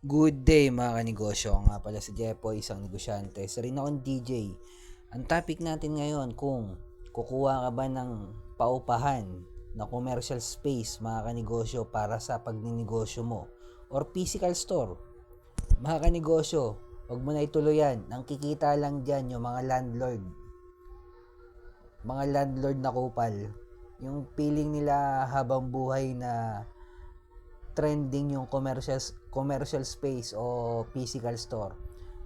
Good day mga kanegosyo. Ako nga pala si Jepoy, isang negosyante. Isa rin akong DJ. Ang topic natin ngayon kung kukuha ka ba ng paupahan na commercial space mga kanegosyo para sa pagninegosyo mo or physical store. Mga kanegosyo, huwag mo na ituloy yan. Ang kikita lang dyan yung mga landlord. Mga landlord na kupal. Yung feeling nila habang buhay na trending yung commercial space o physical store.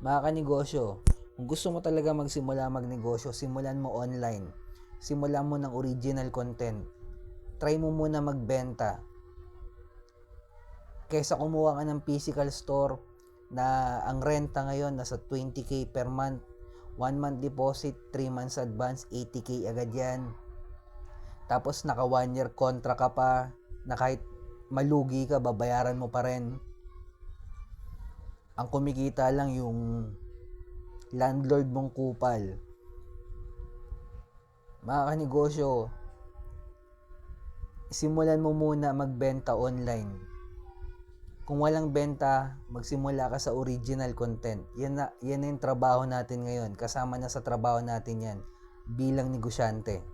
Mga kanegosyo, kung gusto mo talaga magsimula magnegosyo, simulan mo online. Simulan mo ng original content. Try mo muna magbenta. Kaysa kumuha ka ng physical store na ang renta ngayon nasa 20k per month, 1 month deposit, 3 months advance, 80k agad yan. Tapos naka 1 year contract ka pa na kahit malugi ka, babayaran mo pa rin. Ang kumikita lang yung landlord mong kupal. Mga kanegosyo, simulan mo muna magbenta online. Kung walang benta, magsimula ka sa original content. Yan na yung trabaho natin ngayon. Kasama na sa trabaho natin yan bilang negosyante.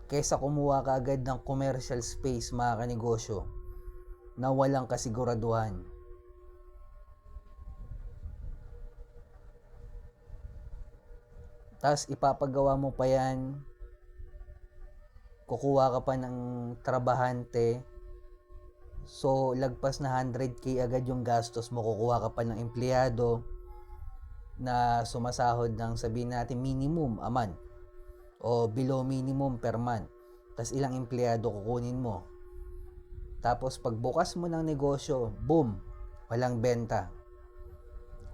Kaysa kumuha ka agad ng commercial space mga kanegosyo na walang kasiguraduhan. Tapos ipapagawa mo pa yan, kukuha ka pa ng trabahante, so lagpas na 100k agad yung gastos mo, kukuha ka pa ng empleyado na sumasahod ng sabihin natin minimum a month o below minimum per month. Tapos ilang empleyado kukunin mo. Tapos pagbukas mo ng negosyo, boom, walang benta,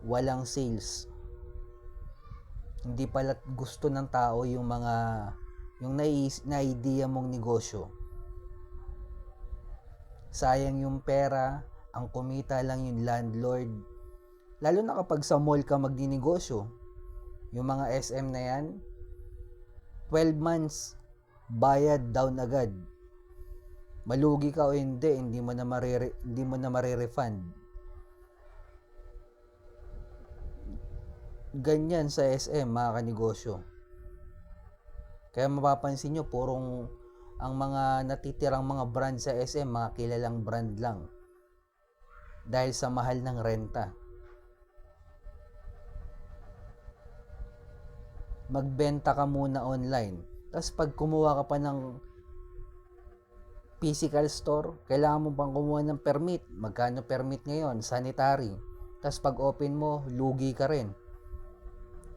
walang sales. Hindi pala gusto ng tao yung na-idea mong negosyo. Sayang yung pera, ang kumita lang yung landlord. Lalo na kapag sa mall ka magninegosyo, yung mga SM na yan, 12 months, bayad down agad. Malugi ka o hindi mo na marere-refund. Ganyan sa SM mga kanegosyo. Kaya mapapansin nyo, ang mga natitirang mga brand sa SM, mga kilalang brand lang. Dahil sa mahal ng renta. Magbenta ka muna online. Tapos pag kumuha ka pa ng physical store, kailangan mo pang kumuha ng permit. Magkano permit ngayon? Sanitary. Tapos pag open mo, lugi ka rin.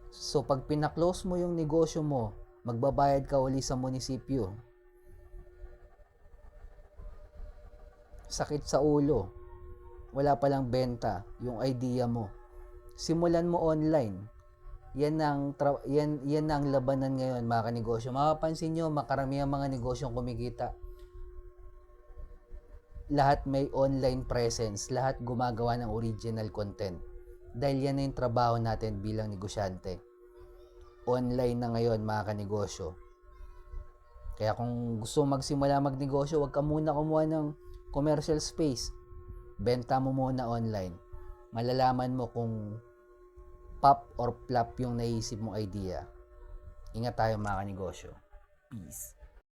So pag pinaklose mo yung negosyo mo, magbabayad ka uli sa munisipyo. Sakit sa ulo. Wala palang benta yung idea mo. Simulan mo online. Yan ang labanan ngayon mga kanegosyo. Mapapansin nyo, makaramihan mga negosyong kumikita. Lahat may online presence. Lahat gumagawa ng original content. Dahil yan na yung trabaho natin bilang negosyante. Online na ngayon mga kanegosyo. Kaya kung gusto magsimula magnegosyo, huwag ka muna kumuha ng commercial space. Benta mo muna online. Malalaman mo kung pop or flop yung naisip mong idea. Ingat tayo mga kanegosyo. Peace.